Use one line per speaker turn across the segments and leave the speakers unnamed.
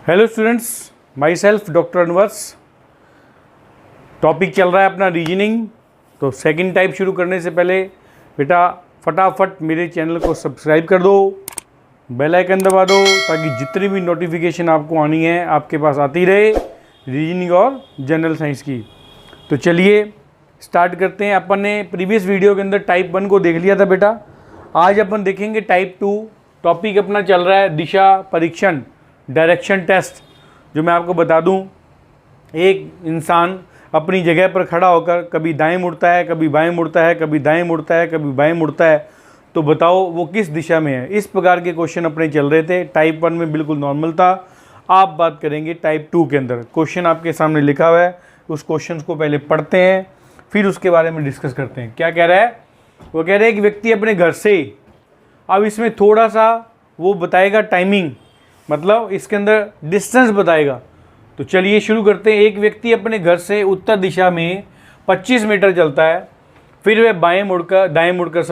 Hello students, my self doctor Anwar's. Topic चल रहा है अपना रीजनिंग। तो सेकंड टाइप शुरू करने से पहले बेटा फटाफट मेरे चैनल को सब्सक्राइब कर दो, बेल आइकन दबा दो, ताकि जितनी भी नोटिफिकेशन आपको आनी है आपके पास आती रहे रीजनिंग और जनरल साइंस की। तो चलिए स्टार्ट करते हैं। अपन ने प्रीवियस वीडियो के अंदर टाइप 1 को देख लिया था बेटा। आज अपन देखेंगे टाइप 2। टॉपिक अपना चल रहा है दिशा परीक्षण, डायरेक्शन टेस्ट। जो मैं आपको बता दूं, एक इंसान अपनी जगह पर खड़ा होकर कभी दाएं मुड़ता है, कभी बाएं मुड़ता है, कभी दाएं मुड़ता है, कभी बाएं मुड़ता है, तो बताओ वो किस दिशा में है। इस प्रकार के क्वेश्चन अपने चल रहे थे। टाइप 1 में बिल्कुल नॉर्मल था। आप बात करेंगे टाइप 2 के अंदर। क्वेश्चन आपके सामने लिखा हुआ है, उस क्वेश्चन को पहले पढ़ते हैं, फिर उसके बारे में डिस्कस करते हैं। क्या कह रहा है? वो कह रहा है कि व्यक्ति अपने घर से, अब इसमें थोड़ा सा वो बताएगा टाइमिंग, मतलब इसके अंदर डिस्टेंस बताएगा। तो चलिए शुरू करते हैं। एक व्यक्ति अपने घर से उत्तर दिशा में 25 मीटर चलता है, फिर वह दाएं मुड़कर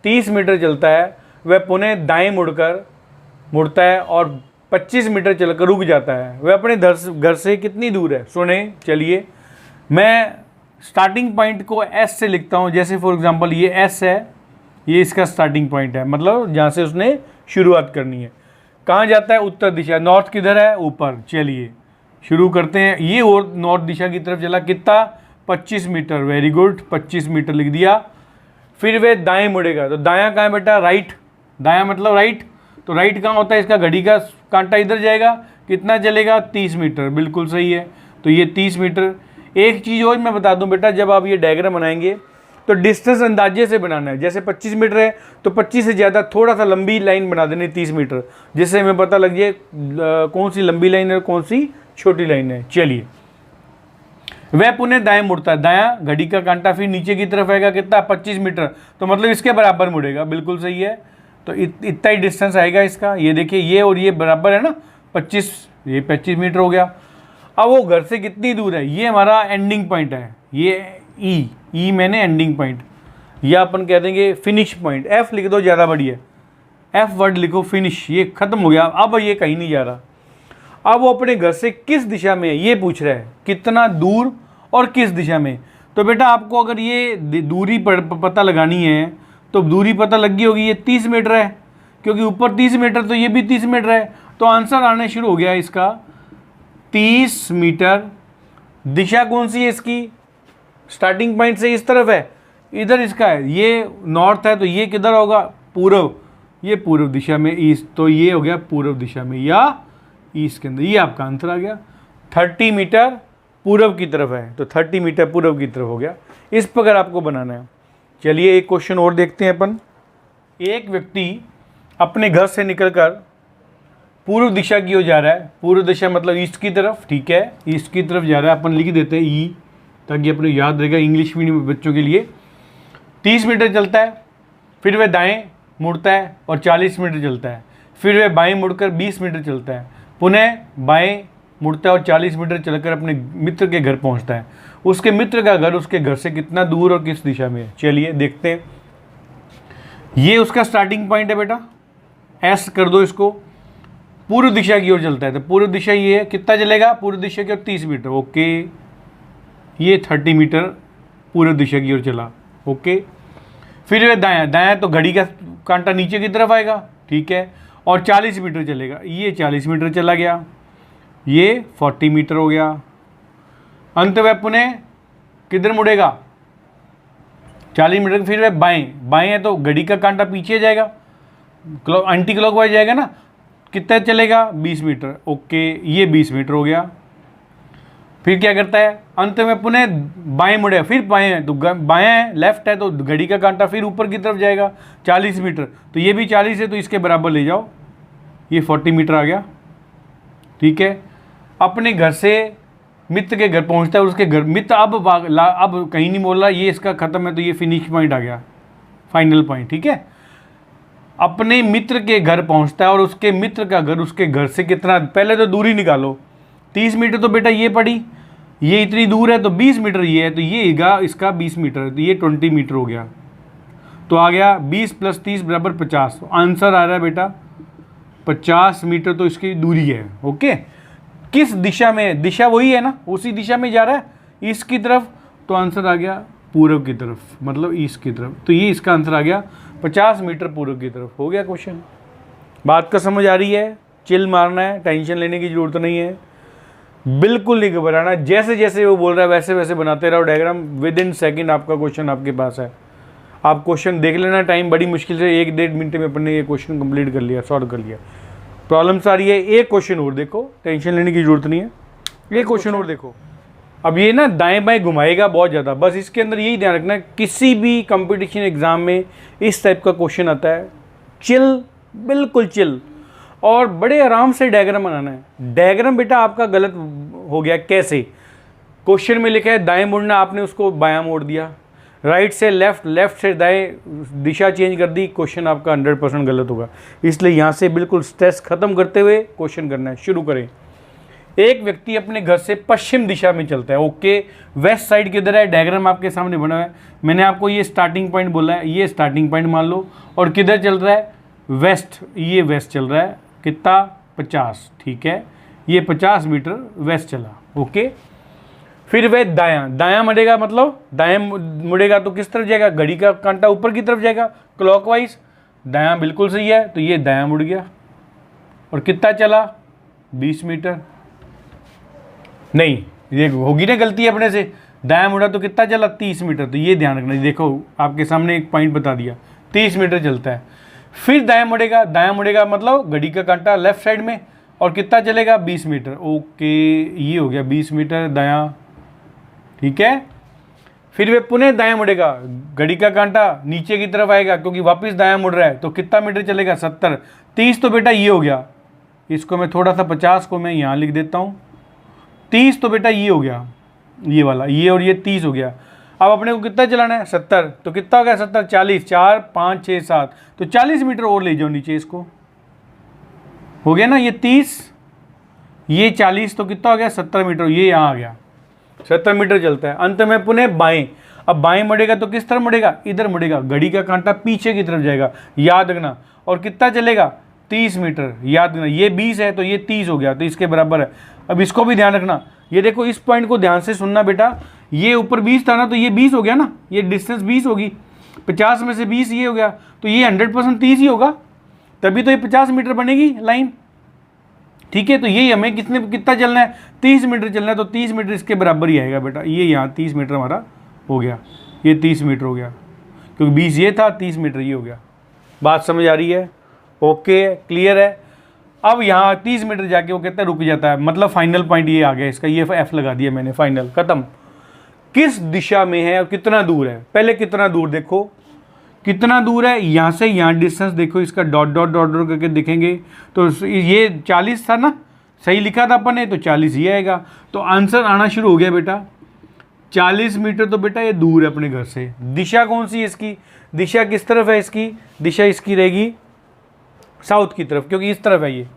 30 मीटर चलता है, वह पुनः दाएं मुड़ता है और 25 मीटर चलकर रुक जाता है। वह अपने घर से कितनी दूर है? सुने। चलिए मैं स्टार्टिंग पॉइंट को एस से लिखता हूँ। जैसे फॉर एग्जांपल ये एस है, ये इसका स्टार्टिंग पॉइंट है, मतलब जहाँ से उसने शुरुआत करनी है। कहाँ जाता है? उत्तर दिशा। नॉर्थ किधर है? ऊपर। चलिए शुरू करते हैं। ये और नॉर्थ दिशा की तरफ चला, कितना? 25 मीटर। वेरी गुड, 25 मीटर लिख दिया। फिर वह दाएं मुड़ेगा। तो दायां कहाँ है बेटा? राइट। दायां मतलब राइट। तो राइट कहाँ होता है? इसका घड़ी का कांटा इधर जाएगा। कितना चलेगा? 30 मीटर। बिल्कुल सही है। तो ये 30 मीटर। एक चीज़ और मैं बता दूं बेटा, जब आप ये डायग्राम बनाएंगे तो डिस्टेंस अंदाजे से बनाना है। जैसे 25 मीटर है तो 25 से ज़्यादा थोड़ा सा लंबी लाइन बना देनी 30 मीटर, जिससे हमें पता लग जाए कौन सी लंबी लाइन है और कौन सी छोटी लाइन है। चलिए वह पुनः दाएं मुड़ता है। दायां घड़ी का कांटा फिर नीचे की तरफ आएगा। कितना? 25 मीटर। तो मतलब इसके बराबर मुड़ेगा। बिल्कुल सही है। तो इतना ही डिस्टेंस आएगा इसका। ये देखिए, ये और ये बराबर है ना, 25, ये 25 मीटर हो गया। अब वो घर से कितनी दूर है? ये हमारा एंडिंग पॉइंट है। ये ई मैंने एंडिंग पॉइंट, या अपन कह देंगे फिनिश पॉइंट। एफ लिख दो, ज़्यादा बढ़िया। एफ वर्ड लिखो, फिनिश। ये खत्म हो गया, अब ये कहीं नहीं जा रहा। अब वो अपने घर से किस दिशा में है ये पूछ रहा है, कितना दूर और किस दिशा में। तो बेटा आपको अगर ये दूरी पता लगानी है तो दूरी पता लग गई होगी। ये 30 मीटर है, क्योंकि ऊपर 30 मीटर तो ये भी 30 मीटर है। तो आंसर आने शुरू हो गया इसका 30 मीटर। दिशा कौन सी है इसकी? स्टार्टिंग पॉइंट से इस तरफ है, इधर इसका है। ये नॉर्थ है तो ये किधर होगा? पूर्व। ये पूर्व दिशा में, ईस्ट। तो ये हो गया पूर्व दिशा में या ईस्ट के अंदर। ये आपका आंसर आ गया। 30 मीटर पूर्व की तरफ है, तो 30 मीटर पूर्व की तरफ हो गया। इस प्रकार आपको बनाना है। चलिए एक क्वेश्चन और देखते हैं अपन। एक व्यक्ति अपने घर से निकलकर पूर्व दिशा की ओर जा रहा है। पूर्व दिशा मतलब ईस्ट की तरफ, ठीक है, ईस्ट की तरफ जा रहा है। अपन लिख देते हैं ई, ताकि अपने याद रहेगा इंग्लिश मीडियम बच्चों के लिए। 30 मीटर चलता है, फिर वह दाएं मुड़ता है और 40 मीटर चलता है। फिर वह बाएं मुड़कर 20 मीटर चलता है, पुनः बाएं मुड़ता है और 40 मीटर चलकर अपने मित्र के घर पहुंचता है। उसके मित्र का घर उसके घर से कितना दूर और किस दिशा में है? चलिए देखते हैं। ये उसका स्टार्टिंग पॉइंट है बेटा, एस कर दो इसको। पूर्व दिशा की ओर चलता है, तो पूर्व दिशा ये है। कितना चलेगा? पूर्व दिशा की ओर 30 मीटर। ओके, ये 30 मीटर पूर्व दिशा की ओर चला। ओके, फिर वह दायां तो घड़ी का कांटा नीचे की तरफ आएगा, ठीक है, और 40 मीटर चलेगा। ये 40 मीटर चला गया, ये 40 मीटर हो गया। अंत वह पुनः किधर मुड़ेगा? 40 मीटर। फिर वह बाएं है तो घड़ी का कांटा पीछे जाएगा, एंटी क्लॉकवाइज जाएगा ना। कितना चलेगा? 20 मीटर। ओके, ये 20 मीटर हो गया। फिर क्या करता है? अंत में पुनः बाएं मुड़े, फिर बाएं है तो बाएं है, लेफ्ट है तो घड़ी का कांटा फिर ऊपर की तरफ जाएगा 40 मीटर। तो ये भी 40 है तो इसके बराबर ले जाओ, ये 40 मीटर आ गया, ठीक है। अपने घर से मित्र के घर पहुंचता है, उसके घर मित्र अब कहीं नहीं बोल रहा, ये इसका खत्म है तो ये फिनिश पॉइंट आ गया, फाइनल पॉइंट, ठीक है। अपने मित्र के घर पहुंचता है और उसके मित्र का घर उसके घर से कितना, पहले तो दूरी निकालो। 30 मीटर तो बेटा ये पड़ी, ये इतनी दूर है तो 20 मीटर ये है, तो ये इसका 20 मीटर है, तो ये 20 मीटर हो गया। तो आ गया 20 + 30 = 50। तो आंसर आ रहा है बेटा 50 मीटर, तो इसकी दूरी है। ओके, किस दिशा में, दिशा वही है ना, उसी दिशा में जा रहा है, ईस्ट की तरफ, तो आंसर आ गया पूर्व की तरफ, मतलब ईस्ट की तरफ। तो ये इसका आंसर आ गया 50 मीटर पूर्व की तरफ। हो गया क्वेश्चन। बात का समझ आ रही है? चिल मारना है, टेंशन लेने की जरूरत नहीं है, बिल्कुल नहीं घबराना। जैसे जैसे वो बोल रहा है वैसे वैसे बनाते रहो डायग्राम, विद इन सेकेंड आपका क्वेश्चन आपके पास है। आप क्वेश्चन देख लेना, टाइम बड़ी मुश्किल से 1-1.5 मिनट में अपन ने ये क्वेश्चन कंप्लीट कर लिया, सॉल्व कर लिया। प्रॉब्लम्स आ रही है, एक क्वेश्चन और देखो, टेंशन लेने की जरूरत नहीं है, एक क्वेश्चन और देखो। अब ये ना दाएं बाएं घुमाएगा बहुत ज़्यादा, बस इसके अंदर यही ध्यान रखना है, किसी भी कंपटीशन एग्जाम में इस टाइप का क्वेश्चन आता है, चिल, बिल्कुल चिल, और बड़े आराम से डायग्राम बनाना है। डायग्राम बेटा आपका गलत हो गया, कैसे? क्वेश्चन में लिखा है दाएं मुड़ना, आपने उसको बायां मोड़ दिया, राइट से लेफ्ट, लेफ्ट से दाएं, दिशा चेंज कर दी, क्वेश्चन आपका 100% गलत होगा। इसलिए यहाँ से बिल्कुल स्ट्रेस खत्म करते हुए क्वेश्चन करना है। शुरू करें। एक व्यक्ति अपने घर से पश्चिम दिशा में चलता है, ओके, वेस्ट साइड किधर है? डायग्राम आपके सामने बना हुआ है, मैंने आपको ये स्टार्टिंग पॉइंट बोला है, ये स्टार्टिंग पॉइंट मान लो, और किधर चल रहा है? वेस्ट, ये वेस्ट चल रहा है, कितना? 50, ठीक है, ये 50 मीटर वेस्ट चला, ओके। फिर वह दायां, दायां मुड़ेगा, मतलब दायां मुड़ेगा तो किस तरफ जाएगा? घड़ी का कांटा ऊपर की तरफ जाएगा, क्लॉकवाइज। दायां बिल्कुल सही है, तो ये दायां मुड़ गया, और कितना चला? 20 मीटर। नहीं, ये होगी ना गलती अपने से, दायां मुड़ा तो कितना चला? 30 मीटर। तो ये ध्यान रखना, देखो आपके सामने एक पॉइंट बता दिया, 30 मीटर चलता है। फिर दायां मुड़ेगा, दायां मुड़ेगा मतलब घड़ी का कांटा लेफ्ट साइड में, और कितना चलेगा? 20 मीटर, ओके, ये हो गया 20 मीटर दायां, ठीक है। फिर वे पुनः दायां मुड़ेगा, घड़ी का कांटा नीचे की तरफ आएगा क्योंकि वापस दायां मुड़ रहा है, तो कितना मीटर चलेगा? 70। 30 तो बेटा ये हो गया, इसको मैं थोड़ा सा 50 को मैं यहाँ लिख देता हूँ। 30 तो बेटा ये हो गया, ये वाला, ये और ये 30 हो गया। अब अपने को कितना चलाना है? 70, तो कितना हो गया? 70, 40, 4, 5, 6, 7, तो 40 मीटर और ले जाओ नीचे, इसको हो गया ना, ये 30, ये 40, तो कितना हो गया? 70 मीटर, ये यहाँ आ गया, 70 मीटर चलता है। अंत में पुनः बाएं, अब बाएं मुड़ेगा तो किस तरफ मुड़ेगा? इधर मुड़ेगा, घड़ी का कांटा पीछे की तरफ जाएगा, याद रखना, और कितना चलेगा? 30 मीटर, याद रखना, ये 20 है तो ये 30 हो गया, तो इसके बराबर है। अब इसको भी ध्यान रखना, ये देखो इस पॉइंट को ध्यान से सुनना बेटा, ये ऊपर 20 था ना, तो ये 20 हो गया ना, ये डिस्टेंस 20 होगी, 50 में से 20 ये हो गया, तो ये 100% 30 ही होगा, तभी तो ये 50 मीटर बनेगी लाइन, ठीक है। तो यही हमें कितना चलना है? 30 मीटर चलना है, तो 30 मीटर इसके बराबर ही आएगा बेटा, ये यहाँ 30 मीटर हमारा हो गया, ये 30 मीटर हो गया, क्योंकि 20 ये था, 30 मीटर ये हो गया। बात समझ आ रही है? ओके, क्लियर है। अब यहाँ 30 मीटर जाके वो कहता है रुक जाता है, मतलब फाइनल पॉइंट ये आ गया इसका, ये एफ लगा दिया मैंने, फाइनल, खत्म। किस दिशा में है और कितना दूर है? पहले कितना दूर देखो, कितना दूर है यहाँ से, यहाँ डिस्टेंस देखो इसका, डॉट डॉट डॉट डॉट करके देखेंगे, तो ये 40 था ना, सही लिखा था अपन ने, तो 40 ये आएगा, तो आंसर आना शुरू हो गया बेटा। 40 मीटर तो बेटा ये दूर है अपने घर से। दिशा कौन सी है इसकी? दिशा किस तरफ है इसकी? दिशा इसकी रहेगी साउथ की तरफ, क्योंकि इस तरफ है, ये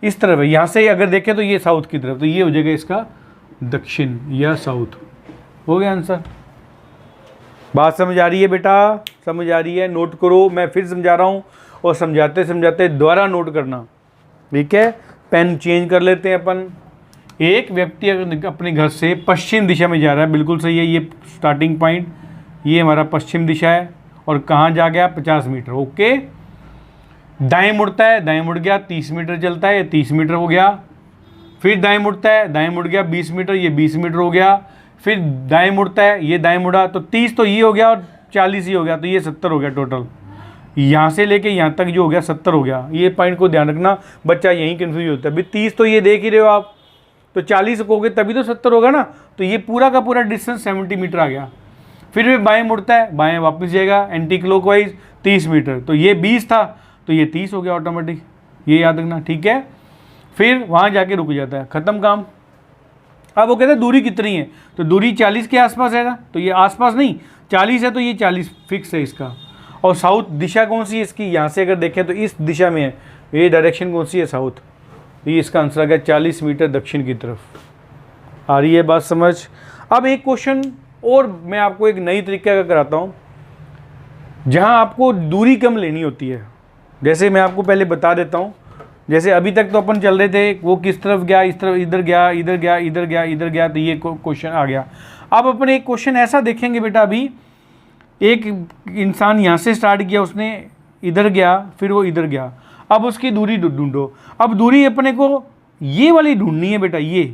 इस तरफ है, यहाँ से अगर देखें तो ये साउथ की तरफ, तो ये हो जाएगा इसका दक्षिण या साउथ। हो गया आंसर। बात समझ आ रही है बेटा? समझ आ रही है? नोट करो, मैं फिर समझा रहा हूँ, और समझाते समझाते दोबारा नोट करना, ठीक है। पेन चेंज कर लेते हैं अपन। एक व्यक्ति अगर अपने घर से पश्चिम दिशा में जा रहा है, बिल्कुल सही है, ये स्टार्टिंग पॉइंट, ये हमारा पश्चिम दिशा है, और कहाँ जा गया? 50 मीटर, ओके। दाएं मुड़ता है, दाएं मुड़ गया, 30 मीटर चलता है, ये 30 मीटर हो गया। फिर दाएं मुड़ता है, दाएं मुड़ गया 20 मीटर, ये 20 मीटर हो गया। फिर दाएं मुड़ता है, ये दाएं मुड़ा, तो 30 तो ये हो गया, और 40 ही हो गया, तो ये 70 हो गया टोटल। यहाँ से लेके यहाँ तक जो हो गया 70 हो गया। ये पॉइंट को ध्यान रखना, बच्चा यहीं कन्फ्यूज होता है। अभी 30 तो ये देख ही रहे हो आप, तो 40 कहोगे तभी तो 70 होगा ना, तो ये पूरा का पूरा डिस्टेंस 70 मीटर आ गया। फिर वे बाएं मुड़ता है, बाएं वापस जाएगा एंटी क्लॉकवाइज 30 मीटर, तो ये 20 था, तो ये 30 हो गया ऑटोमेटिक, ये याद रखना, ठीक है। फिर वहाँ जाके रुक जाता है, ख़त्म काम। अब वो कहते हैं दूरी कितनी है, तो दूरी 40 के आसपास है ना, तो ये आसपास नहीं, 40 है, तो ये 40 फिक्स है इसका। और साउथ दिशा कौन सी है इसकी? यहाँ से अगर देखें तो इस दिशा में है, ये डायरेक्शन कौन सी है? साउथ। ये इसका आंसर आ गया 40 मीटर दक्षिण की तरफ। आ रही है बात समझ? अब एक क्वेश्चन और मैं आपको एक नई तरीके का कराता हूँ, जहाँ आपको दूरी कम लेनी होती है। जैसे मैं आपको पहले बता देता हूँ, जैसे अभी तक तो अपन चल रहे थे वो किस तरफ गया, इस तरफ, इधर गया, इधर गया, इधर गया, इधर गया, तो ये क्वेश्चन आ गया। अब अपन एक क्वेश्चन ऐसा देखेंगे बेटा, अभी एक इंसान यहाँ से स्टार्ट किया, उसने इधर गया, फिर वो इधर गया, अब उसकी दूरी ढूंढो। अब दूरी अपने को ये वाली ढूंढनी है बेटा, ये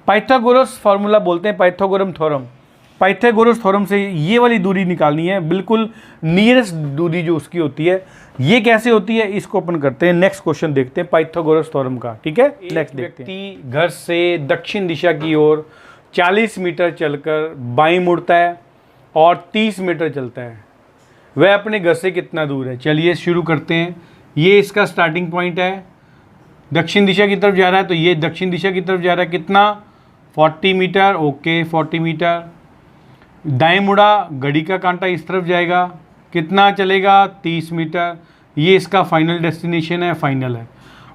पाइथागोरस फार्मूला बोलते हैं, पाइथागोरम थ्योरम। पाइथागोरस थ्योरम से ये वाली दूरी निकालनी है, बिल्कुल नियरेस्ट दूरी जो उसकी होती है। ये कैसे होती है इसको अपन करते हैं, नेक्स्ट क्वेश्चन देखते हैं पाइथागोरस थ्योरम का, ठीक है। नेक्स्ट व्यक्ति घर से दक्षिण दिशा की ओर 40 मीटर चलकर बाईं मुड़ता है और 30 मीटर चलता है, वह अपने घर से कितना दूर है। चलिए शुरू करते हैं। ये इसका स्टार्टिंग पॉइंट है, दक्षिण दिशा की तरफ जा रहा है, तो ये दक्षिण दिशा की तरफ जा रहा है, कितना 40 मीटर, ओके 40 मीटर। दाएं मुड़ा, घड़ी का कांटा इस तरफ जाएगा, कितना चलेगा 30 मीटर। ये इसका फाइनल डेस्टिनेशन है, फाइनल है।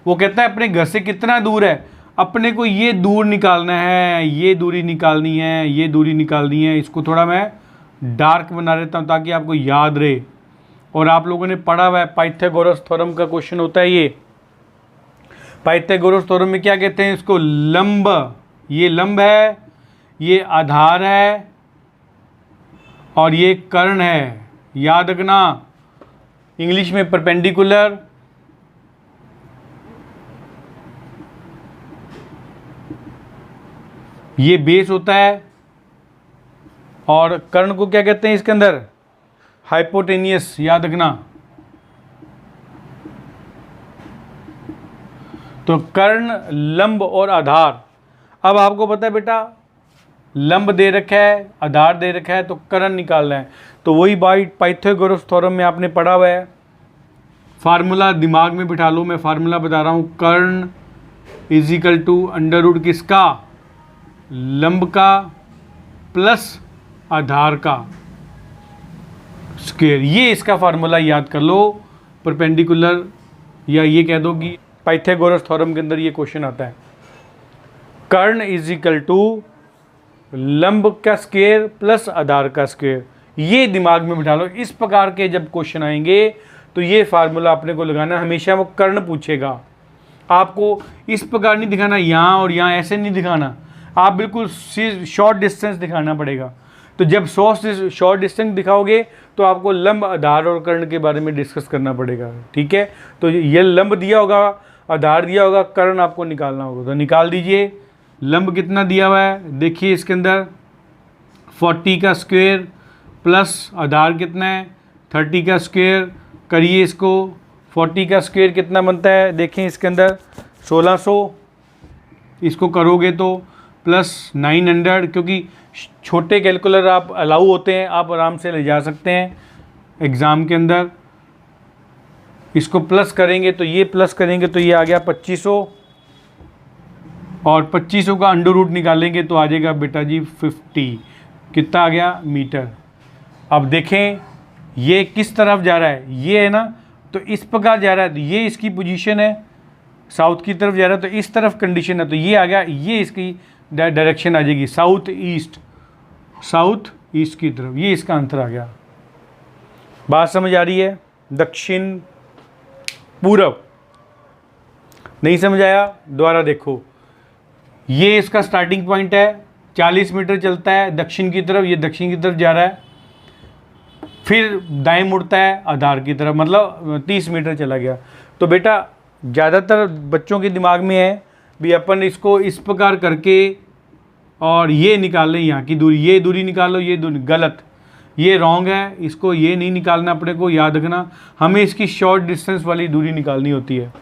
वो कहता है अपने घर से कितना दूर है, अपने को ये दूर निकालना है, ये दूरी निकालनी है, ये दूरी निकालनी है। इसको थोड़ा मैं डार्क बना देता हूँ ताकि आपको याद रहे, और आप लोगों ने पढ़ा हुआ है पाइथागोरस थ्योरम का क्वेश्चन होता है ये। पाइथागोरस थ्योरम में क्या कहते हैं इसको, लंब, ये लंब है, ये आधार है और ये कर्ण है, याद रखना। इंग्लिश में परपेंडिकुलर, ये बेस होता है, और कर्ण को क्या कहते हैं इसके अंदर, हाइपोटेनियस, याद रखना। तो कर्ण, लंब और आधार। अब आपको पता है बेटा, लंब दे रखा है, आधार दे रखा है, तो कर्ण निकालना है। तो वही बात पाइथागोरस थ्योरम में आपने पढ़ा हुआ है, फार्मूला दिमाग में बिठा लो, मैं फार्मूला बता रहा हूँ। कर्ण is equal to under root किसका, लंब का प्लस आधार का स्क्वायर। ये इसका फार्मूला याद कर लो, परपेंडिकुलर, या ये कह दो कि पाइथागोरस थ्योरम के अंदर ये क्वेश्चन आता है, कर्ण इज इक्वल टू लंब का स्क्वायर प्लस आधार का स्क्वायर। ये दिमाग में बिठा लो। इस प्रकार के जब क्वेश्चन आएंगे तो ये फार्मूला अपने को लगाना, हमेशा वो कर्ण पूछेगा। आपको इस प्रकार नहीं दिखाना, यहाँ और यहाँ ऐसे नहीं दिखाना, आप बिल्कुल शॉर्ट डिस्टेंस दिखाना पड़ेगा। तो जब शॉर्ट डिस्टेंस दिखाओगे तो आपको लंब, आधार और कर्ण के बारे में डिस्कस करना पड़ेगा, ठीक है। तो ये लंब दिया होगा, आधार दिया होगा, कर्ण आपको निकालना होगा, तो निकाल दीजिए। लंब कितना दिया हुआ है, देखिए इसके अंदर 40 का स्क्वायर प्लस आधार कितना है 30 का स्क्वायर, करिए इसको। 40 का स्क्वायर कितना बनता है, देखें इसके अंदर 1600, इसको करोगे तो प्लस 900, क्योंकि छोटे कैलकुलेटर आप अलाउ होते हैं, आप आराम से ले जा सकते हैं एग्ज़ाम के अंदर। इसको प्लस करेंगे तो ये प्लस करेंगे तो ये आ गया 2500, और 2500 का अंडर रूट निकालेंगे तो आ जाएगा बेटा जी 50, कितना आ गया मीटर। अब देखें ये किस तरफ जा रहा है, ये है ना, तो इस प्रकार जा रहा है, तो ये इसकी पोजीशन है, साउथ की तरफ जा रहा है, तो इस तरफ कंडीशन है, तो ये आ गया, ये इसकी डायरेक्शन आ जाएगी साउथ ईस्ट की तरफ। ये इसका आंसर आ गया। बात समझ आ रही है, दक्षिण पूरब। नहीं समझ आया, दोबारा देखो। ये इसका स्टार्टिंग पॉइंट है, 40 मीटर चलता है दक्षिण की तरफ, ये दक्षिण की तरफ जा रहा है, फिर दाएं मुड़ता है आधार की तरफ, मतलब 30 मीटर चला गया। तो बेटा ज़्यादातर बच्चों के दिमाग में है भी अपन इसको इस प्रकार करके और ये निकाल लें यहाँ की दूरी, ये दूरी निकालो, ये दूरी गलत, ये रॉन्ग है, इसको ये नहीं निकालना अपने को, याद रखना। हमें इसकी शॉर्ट डिस्टेंस वाली दूरी निकालनी होती है।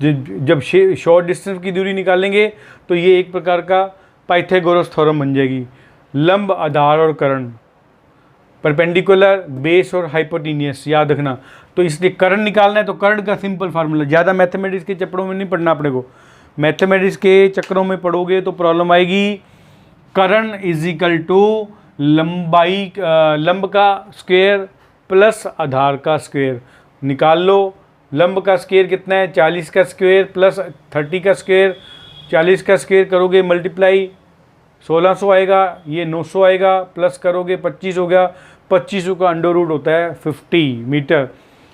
जब शॉर्ट डिस्टेंस की दूरी निकालेंगे तो ये एक प्रकार का पाइथागोरस थ्योरम बन जाएगी। लंब, आधार और कर्ण, परपेंडिकुलर, बेस और हाइपोटेनियस, याद रखना। तो इसलिए कर्ण निकालना है तो कर्ण का सिंपल फार्मूला, ज़्यादा मैथमेटिक्स के चक्करों में नहीं पढ़ना अपने को। मैथमेटिक्स के चक्करों में पढ़ोगे तो प्रॉब्लम आएगी। कर्ण इज इक्वल टू लंबाई, लंब का स्क्वायर प्लस आधार का स्क्वायर, निकाल लो। लंब का स्क्वायर कितना है, 40 का स्क्वायर प्लस 30 का स्क्वायर, 40 का स्क्वायर करोगे मल्टीप्लाई 1600 आएगा, ये 900 आएगा, प्लस करोगे 25 हो गया, 2500 का अंडर रूट होता है 50 मीटर।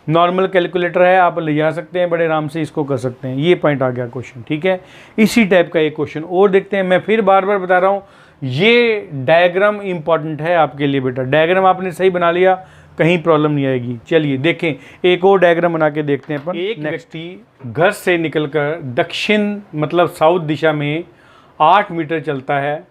नॉर्मल कैलकुलेटर है, आप ले जा सकते हैं, बड़े आराम से इसको कर सकते हैं। ये पॉइंट आ गया क्वेश्चन, ठीक है। इसी टाइप का एक क्वेश्चन और देखते हैं। मैं फिर बार बार बता रहा हूँ, ये डायग्राम इंपॉर्टेंट है आपके लिए बेटा। डायग्राम आपने सही बना लिया, कहीं प्रॉब्लम नहीं आएगी। चलिए देखें, एक और डायग्राम बना के देखते हैं अपन। एक व्यक्ति घर से निकलकर दक्षिण मतलब साउथ दिशा में 8 मीटर चलता है,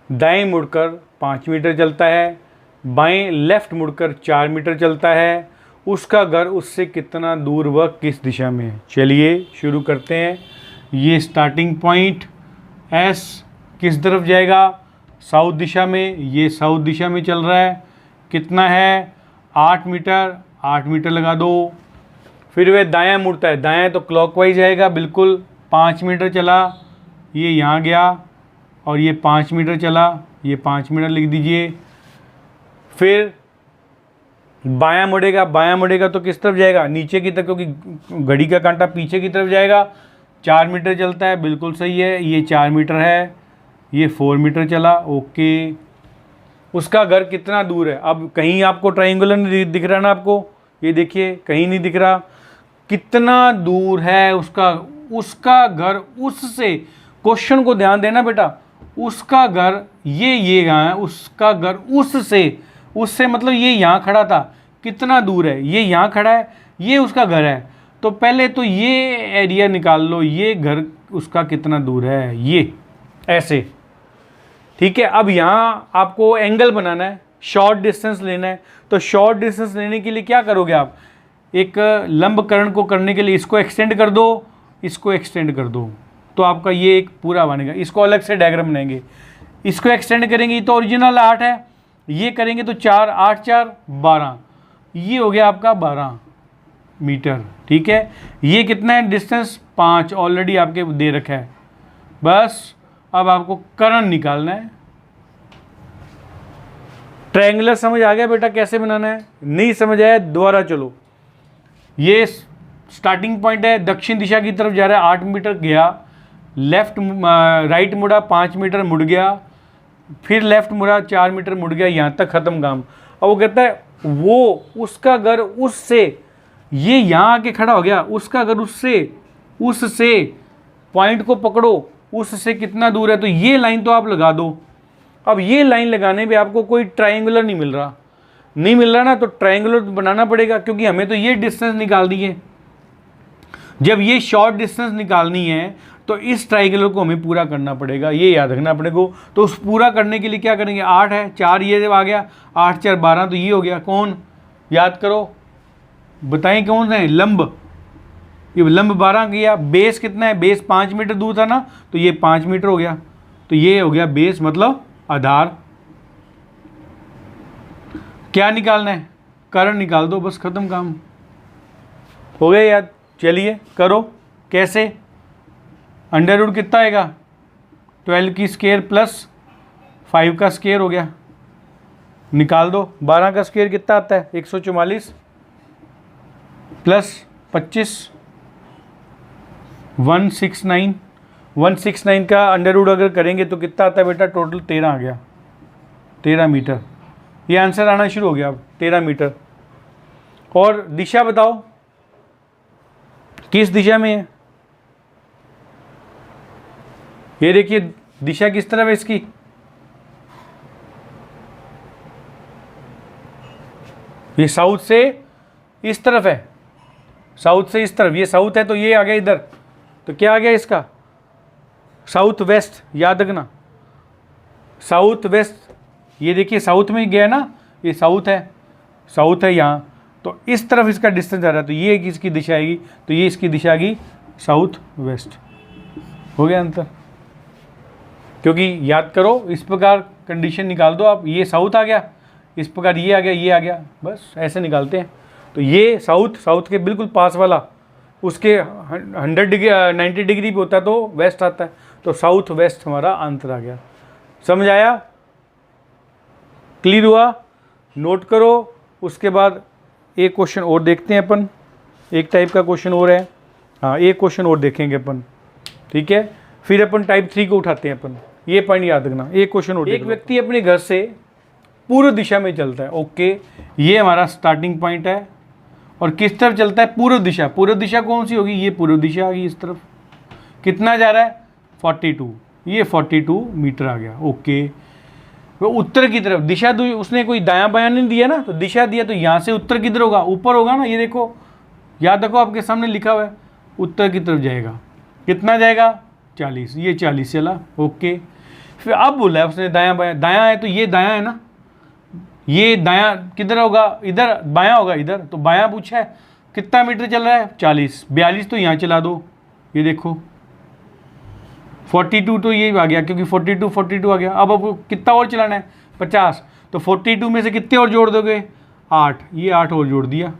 दाएं मुड़कर 5 मीटर चलता है, बाएं लेफ्ट मुड़कर 4 मीटर चलता है। उसका घर उससे कितना दूर व किस दिशा में है। चलिए शुरू करते हैं। ये स्टार्टिंग पॉइंट एस किस तरफ जाएगा, साउथ दिशा में। ये साउथ दिशा में चल रहा है, कितना है 8 मीटर, 8 मीटर लगा दो। फिर वह दायां मुड़ता है, दायां तो क्लॉकवाइज जाएगा बिल्कुल, 5 मीटर चला, ये यहाँ गया, और ये 5 मीटर चला, ये 5 मीटर लिख दीजिए। फिर बायां मुड़ेगा, बायां मुड़ेगा तो किस तरफ जाएगा, नीचे की तरफ, क्योंकि घड़ी का कांटा पीछे की तरफ जाएगा। 4 मीटर चलता है, बिल्कुल सही है, ये 4 मीटर है, ये 4 मीटर चला, ओके। उसका घर कितना दूर है, अब कहीं आपको ट्रायंगुलर नहीं दिख रहा ना आपको, ये देखिए कहीं नहीं दिख रहा, कितना दूर है उसका घर उससे। क्वेश्चन को ध्यान देना बेटा, उसका घर ये यहाँ है, उसका घर उससे मतलब ये यहाँ खड़ा था, कितना दूर है, ये यहाँ खड़ा है, ये उसका घर है। तो पहले तो ये एरिया निकाल लो, ये घर उसका कितना दूर है, ये ऐसे, ठीक है। अब यहाँ आपको एंगल बनाना है, शॉर्ट डिस्टेंस लेना है। तो शॉर्ट डिस्टेंस लेने के लिए क्या करोगे आप, एक लंबकरण को करने के लिए इसको एक्सटेंड कर दो, इसको एक्सटेंड कर दो, तो आपका ये एक पूरा बनेगा। इसको अलग से डायग्राम बनाएंगे, इसको एक्सटेंड करेंगे तो ओरिजिनल 8 है, ये करेंगे तो 4, 8 4 12, ये हो गया आपका 12 मीटर, ठीक है। ये कितना है डिस्टेंस, 5 ऑलरेडी आपके दे रखा है। बस अब आपको कर्ण निकालना है। ट्रायंगुलर समझ आ गया बेटा कैसे बनाना है, नहीं समझ आया दोबारा चलो। ये स्टार्टिंग पॉइंट है, दक्षिण दिशा की तरफ जा रहा है, 8 मीटर गया, लेफ्ट राइट मुड़ा, 5 मीटर मुड़ गया, फिर लेफ्ट मुड़ा, 4 मीटर मुड़ गया, यहाँ तक ख़त्म काम। और वो कहता है वो उसका घर उससे, ये यहाँ आके खड़ा हो गया, उसका घर उससे पॉइंट को पकड़ो, उससे कितना दूर है, तो ये लाइन तो आप लगा दो। अब ये लाइन लगाने पे आपको कोई ट्रायंगुलर नहीं मिल रहा ना, तो ट्रायंगुलर बनाना पड़ेगा, क्योंकि हमें तो ये डिस्टेंस निकालनी है। जब ये शॉर्ट डिस्टेंस निकालनी है तो इस ट्रायंगुलर को हमें पूरा करना पड़ेगा, ये याद रखना अपने को। तो उस पूरा करने के लिए क्या करेंगे, 8 है, 4 ये जब आ गया, 8 4 12, तो ये हो गया कौन, याद करो बताएं कौन है, लंब। ये लंब 12 गया, बेस कितना है, बेस 5 मीटर दूर था ना, तो ये 5 मीटर हो गया, तो ये हो गया बेस मतलब आधार। क्या निकालना है, कर्ण निकाल दो, बस खत्म काम हो गया याद। चलिए करो, कैसे, अंडर रूट कितना आएगा, 12 की स्क्वायर प्लस 5 का स्क्वायर हो गया, निकाल दो। 12 का स्क्वायर कितना आता है, 144 प्लस 25 169, 169 का अंडर रूट अगर करेंगे तो कितना आता है बेटा, टोटल 13 आ गया, 13 मीटर। ये आंसर आना शुरू हो गया अब, 13 मीटर। और दिशा बताओ किस दिशा में है, ये देखिए दिशा किस तरफ है इसकी, ये साउथ से इस तरफ है, साउथ से इस तरफ, ये साउथ है तो ये आ गया इधर, तो क्या आ गया इसका, साउथ वेस्ट, याद रखना साउथ वेस्ट। ये देखिए साउथ में गया ना, ये साउथ है यहाँ, तो इस तरफ इसका डिस्टेंस आ रहा है, तो ये इसकी दिशा आएगी, तो ये इसकी दिशा आएगी साउथ वेस्ट। हो गया अंतर, क्योंकि याद करो इस प्रकार कंडीशन निकाल दो आप, ये साउथ आ गया, इस प्रकार ये आ गया, ये आ गया, बस ऐसे निकालते हैं। तो ये साउथ के बिल्कुल पास वाला, उसके 100 डिग्री 90 डिग्री पे होता है तो वेस्ट आता है, तो साउथ वेस्ट हमारा आंसर आ गया। समझ आया, क्लियर हुआ, नोट करो। उसके बाद एक क्वेश्चन और देखते हैं अपन, एक टाइप का क्वेश्चन और है, हाँ एक क्वेश्चन और देखेंगे अपन, ठीक है, फिर अपन टाइप 3 को उठाते हैं अपन। ये पॉइंट याद रखना, एक क्वेश्चन और, एक व्यक्ति अपने घर से पूर्व दिशा में चलता है, ओके, ये हमारा स्टार्टिंग पॉइंट है, और किस तरफ चलता है, पूर्व दिशा। पूर्व दिशा कौन सी होगी, ये पूर्व दिशा आ गई इस तरफ। कितना जा रहा है 42, ये 42 मीटर आ गया। ओके, वो उत्तर की तरफ दिशा उसने कोई दायां बायां नहीं दिया ना, तो दिशा दिया, तो यहाँ से उत्तर किधर होगा, ऊपर होगा ना। ये देखो, याद रखो आपके सामने लिखा हुआ है उत्तर की तरफ जाएगा। कितना जाएगा 40, ये 40 चला। ओके, फिर अब बोला है उसने दायां बायां, दायां है तो ये दायां है ना, ये दायां किधर होगा, इधर बायां होगा इधर, तो बायां पूछा है कितना मीटर चल रहा है 40, 42 तो यहाँ चला दो। ये देखो 42 तो ये आ गया, क्योंकि 42 आ गया। अब कितना और चलाना है 50, तो 42 में से कितने और जोड़ दोगे 8, ये 8 और जोड़ दिया,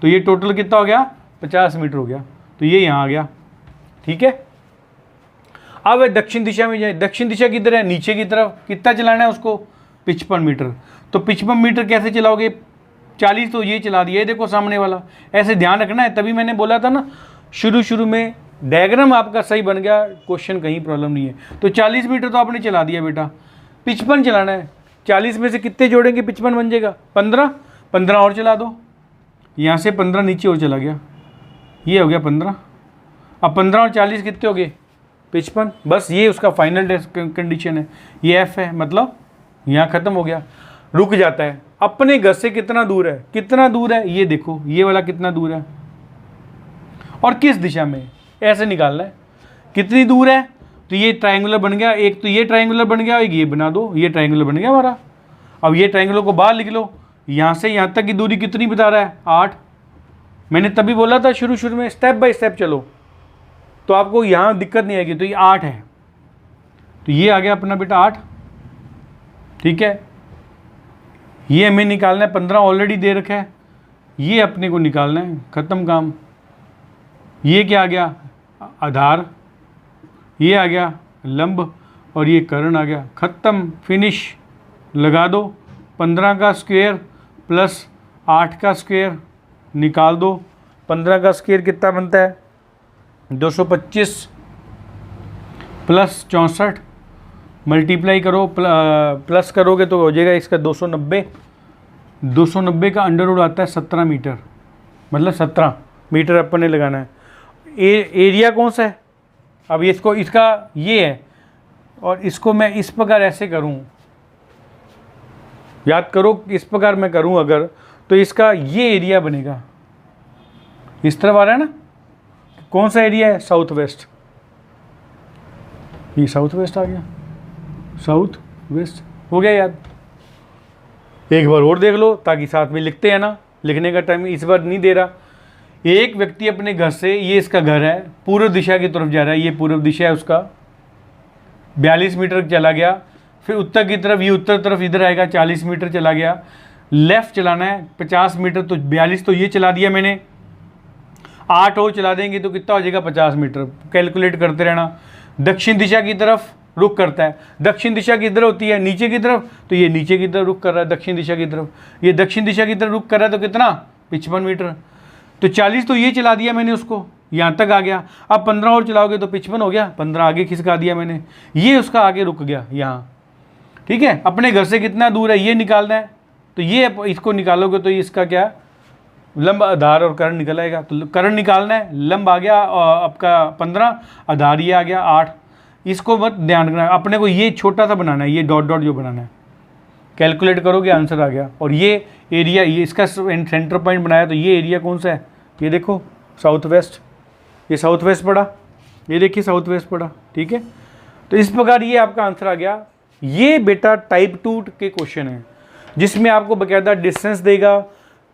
तो ये टोटल कितना हो गया 50 मीटर हो गया। तो ये यहाँ आ गया। ठीक है, अब दक्षिण दिशा में जाए। दक्षिण दिशा किधर है, नीचे की तरफ। कितना चलाना है उसको 55 मीटर। तो 55 मीटर कैसे चलाओगे, 40 तो ये चला दिया, ये देखो सामने वाला। ऐसे ध्यान रखना है, तभी मैंने बोला था ना शुरू में डायग्राम आपका सही बन गया, क्वेश्चन कहीं प्रॉब्लम नहीं है। तो 40 मीटर तो आपने चला दिया बेटा, 55 चलाना है। 40 में से कितने जोड़ेंगे 55 बन जाएगा 15 और चला दो। यहाँ से 15 नीचे और चला गया, ये हो गया 15। अब 15 और 40 कितने हो गए 55। बस ये उसका फाइनल कंडीशन है, ये एफ है, मतलब यहाँ ख़त्म हो गया, रुक जाता है। अपने घर से कितना दूर है, कितना दूर है ये देखो, ये वाला कितना दूर है और किस दिशा में, ऐसे निकालना है कितनी दूर है। तो ये ट्रायंगुलर बन गया, एक तो ये ट्रायंगुलर बन गया, एक ये बना दो, ये ट्रायंगुलर बन गया हमारा। अब ये ट्रायंगुलर को बाहर लिख लो, यहाँ से यहाँ तक की दूरी कितनी बता रहा है 8। मैंने तभी बोला था शुरू में स्टेप बाय स्टेप चलो, तो आपको यहाँ दिक्कत नहीं आएगी। तो ये 8 है, तो ये आ गया अपना बेटा 8। ठीक है, ये हमें निकालना है, 15 ऑलरेडी दे रखा है, ये अपने को निकालना है, ख़त्म काम। ये क्या आ गया आधार, ये आ गया लंब, और ये कर्ण आ गया, ख़त्म, फिनिश। लगा दो 15 का स्क्वायर प्लस 8 का स्क्वायर निकाल दो। 15 का स्क्वायर कितना बनता है 225 प्लस 64, मल्टीप्लाई करो, प्लस करोगे तो हो जाएगा इसका 290। 290 का अंडर रूट आता है 17 मीटर, मतलब 17 मीटर अपन ने लगाना है। एरिया कौन सा है, अब इसको इसका ये है, और इसको मैं इस प्रकार ऐसे करूं, याद करो इस प्रकार मैं करूं अगर, तो इसका ये एरिया बनेगा, इस तरफ आ रहा है ना। कौन सा एरिया है साउथ वेस्ट, ये साउथ वेस्ट आ गया, साउथ वेस्ट हो गया याद। एक बार और देख लो, ताकि साथ में लिखते हैं ना, लिखने का टाइम इस बार नहीं दे रहा। एक व्यक्ति अपने घर से, ये इसका घर है, पूर्व दिशा की तरफ जा रहा है, ये पूर्व दिशा है उसका, 42 मीटर चला गया। फिर उत्तर की तरफ, ये उत्तर तरफ इधर आएगा, 40 मीटर चला गया। लेफ्ट चलाना है 50 मीटर, तो 42 तो ये चला दिया मैंने, 8 और चला देंगे तो कितना हो जाएगा 50 मीटर। कैलकुलेट करते रहना। दक्षिण दिशा की तरफ रुख करता है, दक्षिण दिशा किधर होती है नीचे की तरफ, तो ये नीचे की तरफ रुख कर रहा है दक्षिण दिशा की तरफ। ये दक्षिण दिशा की तरफ रुख कर रहा है, तो कितना 55 मीटर। तो 40 तो ये चला दिया मैंने उसको, यहाँ तक आ गया। अब 15 और चलाओगे तो 55 हो गया, 15 आगे खिसका दिया मैंने, ये उसका आगे रुक गया यहाँ। ठीक है, अपने घर से कितना दूर है ये निकालना है, तो ये इसको निकालोगे तो इसका क्या लंब, आधार और कर्ण निकल आएगा। तो कर्ण निकालना है, लंब आ गया आपका 15, आधार ये आ गया 8। इसको मत ध्यान रखना, अपने को ये छोटा सा बनाना है, ये डॉट डॉट जो बनाना है, कैलकुलेट करोगे आंसर आ गया। और ये एरिया, ये इसका सेंटर पॉइंट बनाया, तो ये एरिया कौन सा है, ये देखो साउथ वेस्ट, ये साउथ वेस्ट पड़ा, ये देखिए साउथ वेस्ट पड़ा। ठीक है, तो इस प्रकार ये आपका आंसर आ गया। ये बेटा टाइप 2 के क्वेश्चन है, जिसमें आपको बकायदा डिस्टेंस देगा,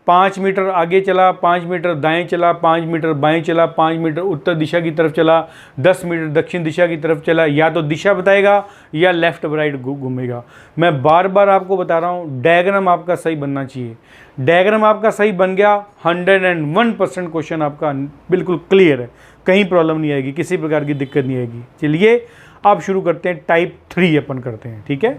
5 मीटर आगे चला, 5 मीटर दाएं चला, 5 मीटर बाएं चला, 5 मीटर उत्तर दिशा की तरफ चला, 10 मीटर दक्षिण दिशा की तरफ चला। या तो दिशा बताएगा या लेफ्ट राइट घूमेगा। मैं बार बार आपको बता रहा हूँ, डायग्राम आपका सही बनना चाहिए। डायग्राम आपका सही बन गया, 101% क्वेश्चन आपका बिल्कुल क्लियर है, कहीं प्रॉब्लम नहीं आएगी, किसी प्रकार की दिक्कत नहीं आएगी। चलिए अब शुरू करते हैं, टाइप 3 अपन करते हैं। ठीक है।